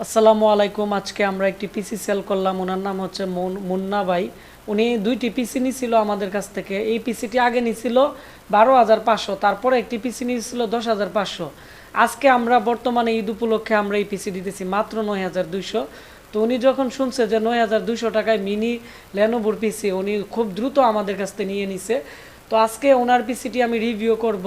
আসসালামু আলাইকুম। আজকে আমরা একটি পিসি সেল করলাম। ওনার নাম হচ্ছে মুন্না ভাই। উনি দুইটি পিসি নিছিল আমাদের কাছ থেকে। এই পিসিটি আগে নিছিল 12,500, তারপরে একটি পিসি নিয়েছিল 10,500। আজকে আমরা বর্তমানে ঈদ উপলক্ষে আমরা এই পিসি দিতেছি মাত্র 9,200। তো উনি যখন শুনছে যে 9,200 টাকায় মিনি লেনোভোর পিসি, উনি খুব দ্রুত আমাদের কাছ থেকে নিয়ে নিছে। তো আজকে ওনার পিসিটি আমি রিভিউ করব,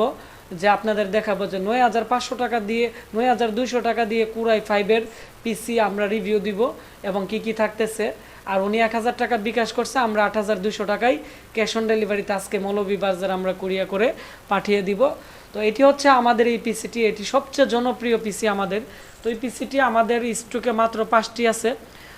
যে আপনাদের দেখাবো যে 9,500 টাকা দিয়ে 9,200 টাকা দিয়ে কুরাই 5-এর পিসি আমরা রিভিউ দিব এবং কি কি থাকতেছে। আর উনি 1,000 টাকা বিকাশ করছে, আমরা 8,200 টাকায় ক্যাশ অন ডেলিভারিতে আজকে মৌলভীবাজার আমরা কুরিয়া করে পাঠিয়ে দিব। তো এটি হচ্ছে আমাদের এই পিসিটি, এটি সবচেয়ে জনপ্রিয় পিসি আমাদের। তো এই পিসিটি আমাদের স্টকে মাত্র 5টি আছে।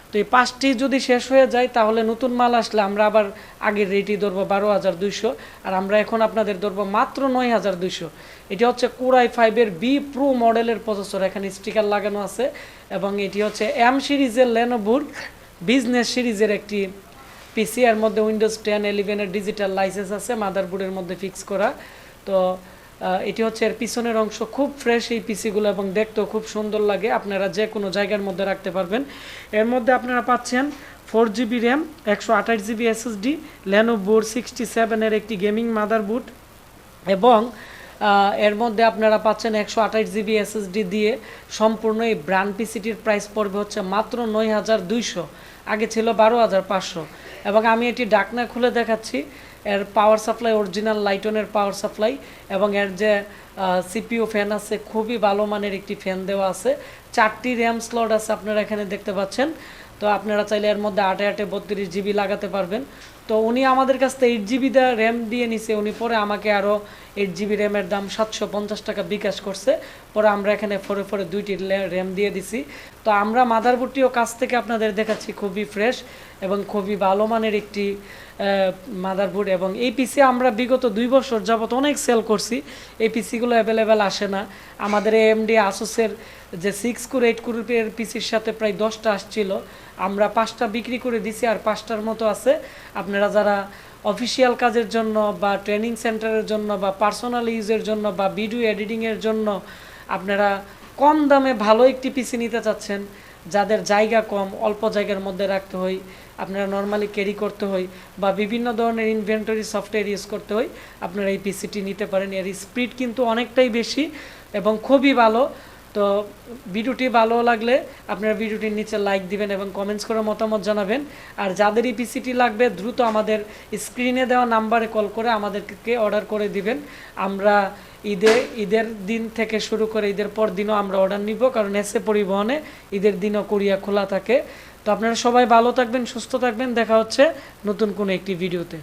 তো এই 5টি যদি শেষ হয়ে যায় তাহলে নতুন মাল আসলে আমরা আবার আগের রেটই ধরবো 12,200, আর আমরা এখন আপনাদের ধরবো মাত্র 9,200। এটি হচ্ছে কোরাই 5-এর বি প্রো মডেলের প্রসেসর, এখানে স্টিকার লাগানো আছে। এবং এটি হচ্ছে এম সিরিজের লেনোভোর বিজনেস সিরিজের একটি পিসি। এর মধ্যে উইন্ডোজ 10, 11-এর ডিজিটাল লাইসেন্স আছে, মাদারবোর্ডের মধ্যে ফিক্স করা। তো এটি হচ্ছে এর পিছনের অংশ, খুব ফ্রেশ এই পিসিগুলো এবং দেখতেও খুব সুন্দর লাগে। আপনারা যে কোনো জায়গার মধ্যে রাখতে পারবেন। এর মধ্যে আপনারা পাচ্ছেন 4GB র্যাম, 128GB SSD, লেনোভোর 67-এর একটি গেমিং মাদারবোর্ড এবং এর মধ্যে আপনারা পাচ্ছেন 128GB SSD দিয়ে সম্পূর্ণ এই ব্র্যান্ড পিসিটির প্রাইস পড়বে হচ্ছে মাত্র 9,200, আগে ছিল 12,500। এবং আমি এটি ডাকনা খুলে দেখাচ্ছি। এর পাওয়ার সাপ্লাই অরিজিনাল লাইটনের পাওয়ার সাপ্লাই এবং এর যে সিপিইউ ফ্যান আছে, খুবই ভালো মানের একটি ফ্যান দেওয়া আছে। 4টি র্যাম স্লট আছে, আপনারা এখানে দেখতে পাচ্ছেন। তো আপনারা চাইলে এর মধ্যে 8 32GB লাগাতে পারবেন। তো উনি আমাদের কাছ থেকে 8GB র্যাম দিয়ে নিছে। উনি পরে আমাকে আরও 8GB র্যামের দাম 750 টাকা বিকাশ করছে। পরে আমরা এখানে ফোরে 2টি র্যাম দিয়ে দিছি। তো আমরা মাদারবোর্ডটিও কাছ থেকে আপনাদের দেখাচ্ছি, খুবই ফ্রেশ এবং খুবই ভালো মানের একটি মাদারবোর্ড। এবং এই পিসি আমরা বিগত 2 বছর যাবত অনেক সেল করছি। এই পিসিগুলো অ্যাভেলেবেল আসে না। আমাদের এএমডি আসুসের যে 6 কোর 8 কোরের পিসির সাথে প্রায় 10টা আসছিল, আমরা 5টা বিক্রি করে দিছি, আর 5টার মতো আছে। আপনারা যারা অফিসিয়াল কাজের জন্য বা ট্রেনিং সেন্টারের জন্য বা পার্সোনাল ইউজের জন্য বা ভিডিও এডিটিংয়ের জন্য আপনারা কম দামে ভালো একটি পিসি নিতে চাচ্ছেন, যাদের জায়গা কম, অল্প জায়গার মধ্যে রাখতে হয়, আপনারা নর্মালি ক্যারি করতে হয় বা বিভিন্ন ধরনের ইনভেন্টরি সফটওয়্যার ইউজ করতে হয়, আপনারা এই পিসিটি নিতে পারেন। এর স্পিড কিন্তু অনেকটাই বেশি এবং খুবই ভালো। তো ভিডিওটি ভালো লাগলে আপনারা ভিডিওটির নিচে লাইক দিবেন এবং কমেন্টস করে মতামত জানাবেন। আর যাদের এই পিসিটি লাগবে দ্রুত আমাদের স্ক্রিনে দেওয়া নাম্বারে কল করে আমাদেরকে অর্ডার করে দিবেন। আমরা ঈদের দিন থেকে শুরু করে ঈদের পর দিনও আমরা অর্ডার নিব, কারণ এসএ পরিবহনে ঈদের দিনও কুরিয়া খোলা থাকে। তো আপনারা সবাই ভালো থাকবেন, সুস্থ থাকবেন। দেখা হচ্ছে নতুন কোনো একটি ভিডিওতে।